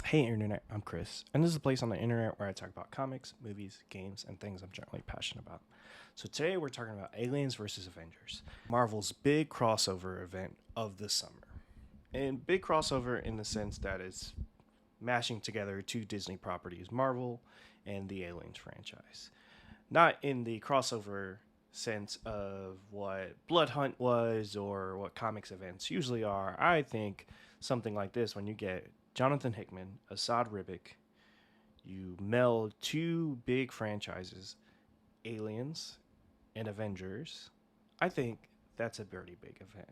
Hey Internet, I'm Chris, and this is a place on the internet where I talk about comics, movies, games, and things I'm generally passionate about. So today we're talking about Aliens versus Avengers, Marvel's big crossover event of the summer. And big crossover in the sense that it's mashing together two Disney properties, Marvel and the Aliens franchise. Not in the crossover sense of what Blood Hunt was or what comics events usually are. I think something like this, when you get Jonathan Hickman, Assad Ribic, you meld two big franchises, Aliens and Avengers. I think that's a very big event.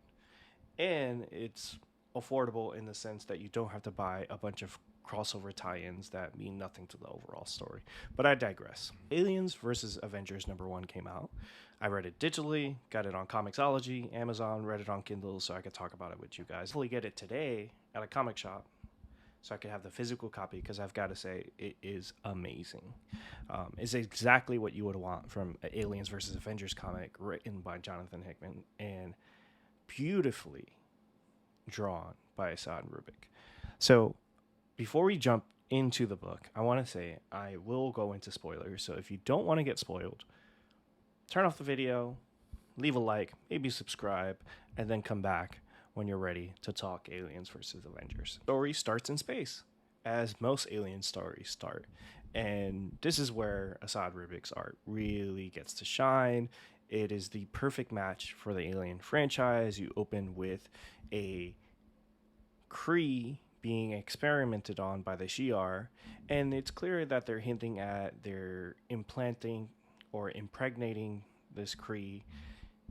And it's affordable in the sense that you don't have to buy a bunch of crossover tie-ins that mean nothing to the overall story. But I digress. Aliens versus Avengers #1 came out. I read it digitally, got it on Comixology, Amazon, read it on Kindle so I could talk about it with you guys. Hopefully get it today at a comic shop so I could have the physical copy, because I've got to say it is amazing. It's exactly what you would want from an Aliens versus Avengers comic written by Jonathan Hickman and beautifully drawn by Assad Ribic. So before we jump into the book, I want to say I will go into spoilers. So if you don't want to get spoiled, turn off the video, leave a like, maybe subscribe, and then come back when you're ready to talk Aliens versus Avengers. Story starts in space, as most alien stories start. And this is where Assad Ribic's art really gets to shine. It is the perfect match for the Alien franchise. You open with a Kree being experimented on by the Shi'ar, and it's clear that they're hinting at they're implanting or impregnating this Kree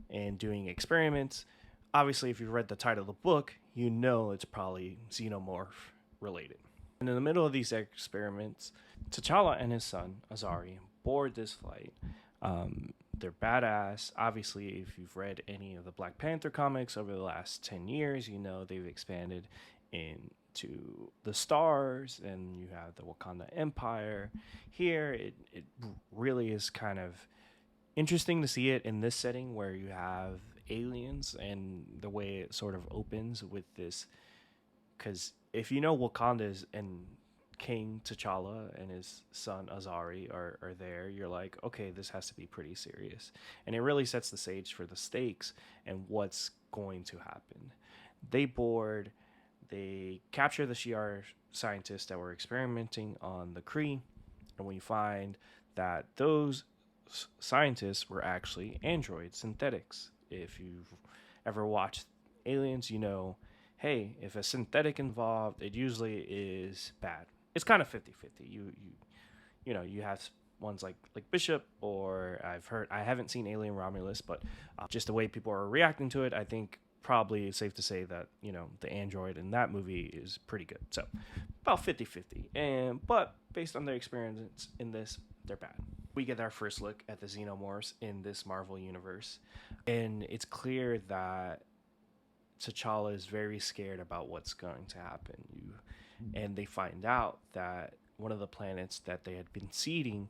and doing experiments. Obviously, if you've read the title of the book, you know it's probably Xenomorph related. And in the middle of these experiments, T'Challa and his son, Azari, board this flight. They're badass. Obviously, if you've read any of the Black Panther comics over the last 10 years, you know they've expanded into the stars, and you have the Wakanda Empire. Here, it really is kind of interesting to see it in this setting where you have aliens and the way it sort of opens with this. Because if you know Wakanda's and King T'Challa and his son Azari are there, you're like, okay, this has to be pretty serious. And it really sets the stage for the stakes and what's going to happen. They capture the Shi'ar scientists that were experimenting on the Kree, and we find that those scientists were actually androids, synthetics. If you've ever watched Aliens, you know, hey, if a synthetic involved, it usually is bad. It's kind of 50-50. You have ones like Bishop, or I haven't seen Alien Romulus, but just the way people are reacting to it, I think probably it's safe to say that, the android in that movie is pretty good. So about 50-50. But based on their experience in this, they're bad. We get our first look at the Xenomorphs in this Marvel universe, and it's clear that T'Challa is very scared about what's going to happen. And they find out that one of the planets that they had been seeding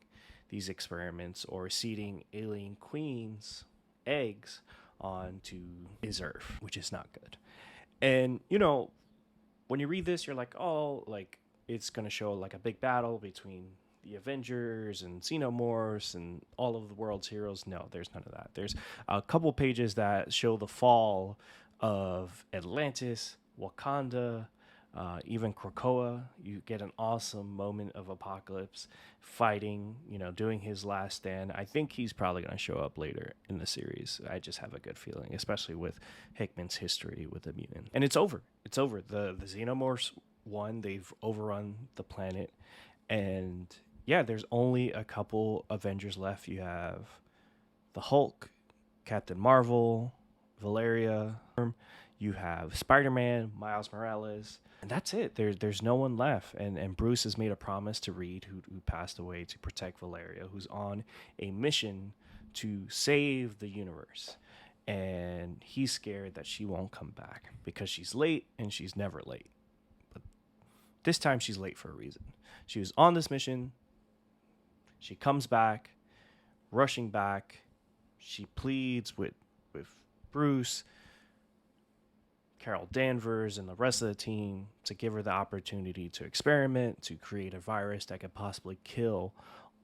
these experiments or seeding alien queens' eggs onto is Earth, which is not good. And, when you read this, you're like, oh, like it's going to show like a big battle between the Avengers and Xenomorphs and all of the world's heroes. No, there's none of that. There's a couple pages that show the fall of Atlantis, Wakanda, even Krakoa. You get an awesome moment of Apocalypse fighting, doing his last stand. I think he's probably going to show up later in the series. I just have a good feeling, especially with Hickman's history with the mutant. And it's over. It's over. The Xenomorphs won. They've overrun the planet. And yeah, there's only a couple Avengers left. You have the Hulk, Captain Marvel, Valeria. You have Spider-Man, Miles Morales, and that's it. There's no one left. And Bruce has made a promise to Reed, who passed away, to protect Valeria, who's on a mission to save the universe. And he's scared that she won't come back because she's late, and she's never late. But this time she's late for a reason. She was on this mission. She comes back, rushing back. She pleads with Bruce, Carol Danvers and the rest of the team to give her the opportunity to experiment, to create a virus that could possibly kill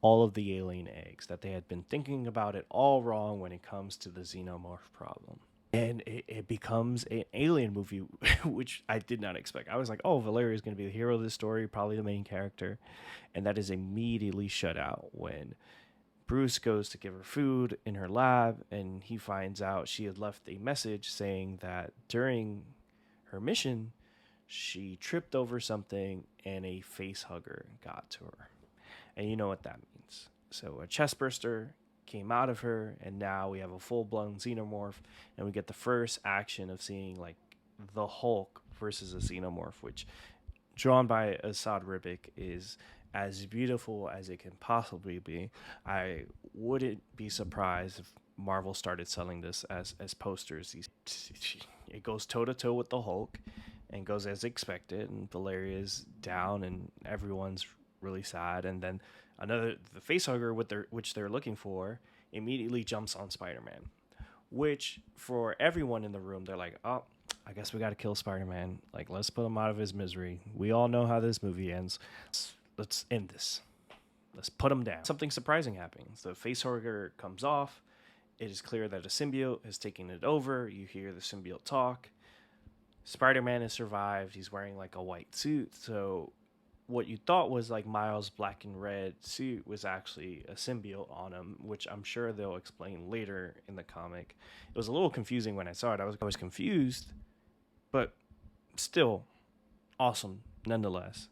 all of the alien eggs, that they had been thinking about it all wrong when it comes to the xenomorph problem. And it becomes an alien movie, which I did not expect. I was like, oh, Valeria is going to be the hero of this story, probably the main character. And that is immediately shut out when Bruce goes to give her food in her lab, and he finds out she had left a message saying that during her mission, she tripped over something and a face hugger got to her. And you know what that means. So a chest burster came out of her, and now we have a full-blown xenomorph, and we get the first action of seeing like the Hulk versus a xenomorph, which drawn by Asad Ribic is as beautiful as it can possibly be. I wouldn't be surprised if Marvel started selling this as posters. It goes toe to toe with the Hulk and goes as expected, and Valeria's down and everyone's really sad, and then the facehugger which they're looking for immediately jumps on Spider-Man, which for everyone in the room, they're like, oh, I guess we got to kill Spider-Man. Like, let's put him out of his misery. We all know how this movie ends. Let's end this. Let's put him down. Something surprising happens. The facehugger comes off. It is clear that a symbiote has taken it over. You hear the symbiote talk. Spider-Man has survived. He's wearing like a white suit, so what you thought was like Miles' black and red suit was actually a symbiote on him, which I'm sure they'll explain later in the comic. It was a little confusing when I saw it. I was confused, but still awesome nonetheless.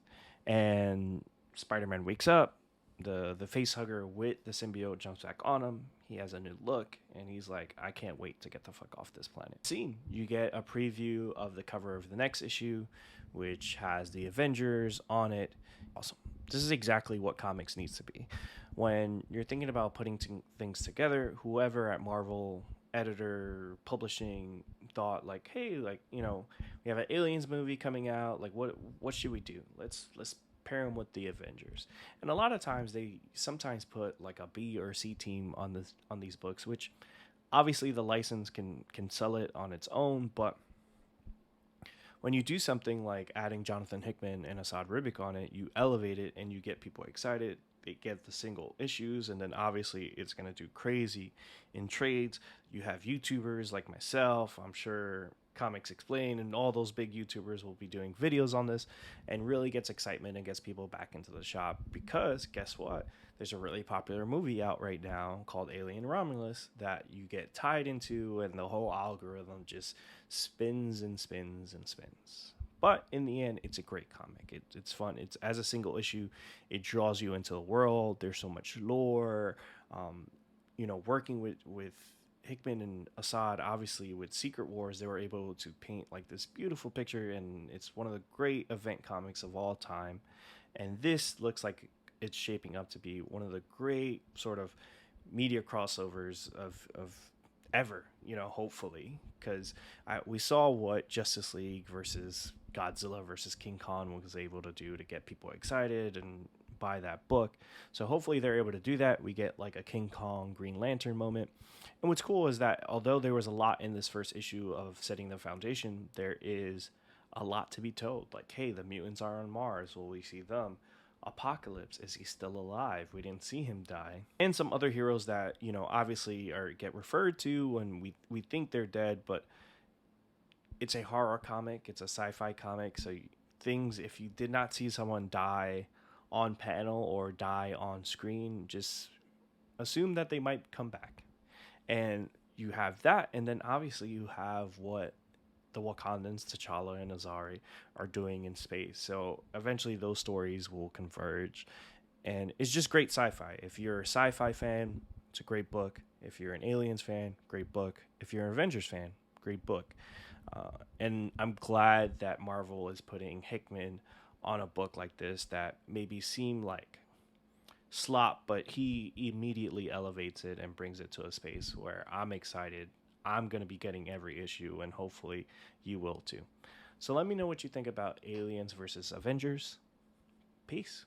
And Spider-Man wakes up. The facehugger with the symbiote jumps back on him. He has a new look, and he's like, I can't wait to get the fuck off this planet. Scene. You get a preview of the cover of the next issue, which has the Avengers on it. Awesome. This is exactly what comics needs to be. When you're thinking about putting things together, whoever at Marvel, editor, publishing, thought like, hey, like, you know, we have an Aliens movie coming out. Like, what should we do? Let's pair them with the Avengers. And a lot of times they sometimes put like a B or C team on these books, which obviously the license can sell it on its own, but when you do something like adding Jonathan Hickman and Asad Ribic on it, you elevate it and you get people excited. They get the single issues, and then obviously it's going to do crazy in trades. You have YouTubers like myself, I'm sure Comics Explain, and all those big YouTubers will be doing videos on this, and really gets excitement and gets people back into the shop, because guess what? There's a really popular movie out right now called Alien Romulus that you get tied into, and the whole algorithm just spins and spins and spins. But in the end, it's a great comic. It's fun. It's as a single issue, it draws you into the world. There's so much lore. Working with Hickman and Asad, obviously with Secret Wars, they were able to paint like this beautiful picture, and it's one of the great event comics of all time. And this looks like it's shaping up to be one of the great sort of media crossovers of ever, hopefully, because we saw what Justice League versus Godzilla versus King Kong was able to do to get people excited and buy that book. So hopefully they're able to do that. We get like a King Kong Green Lantern moment. And what's cool is that although there was a lot in this first issue of setting the foundation, there is a lot to be told. Like, hey, the mutants are on Mars. Will we see them? Apocalypse, is he still alive? We didn't see him die. And some other heroes that, obviously get referred to and we think they're dead, but it's a horror comic, it's a sci-fi comic, so if you did not see someone die on panel or die on screen, just assume that they might come back. And you have that, and then obviously you have what the Wakandans, T'Challa and Azari, are doing in space. So eventually those stories will converge, and it's just great sci-fi. If you're a sci-fi fan, it's a great book. If you're an Aliens fan, great book. If you're an Avengers fan, great book. And I'm glad that Marvel is putting Hickman on a book like this that maybe seemed like slop, but he immediately elevates it and brings it to a space where I'm excited. I'm going to be getting every issue, and hopefully you will too. So let me know what you think about Aliens versus Avengers. Peace.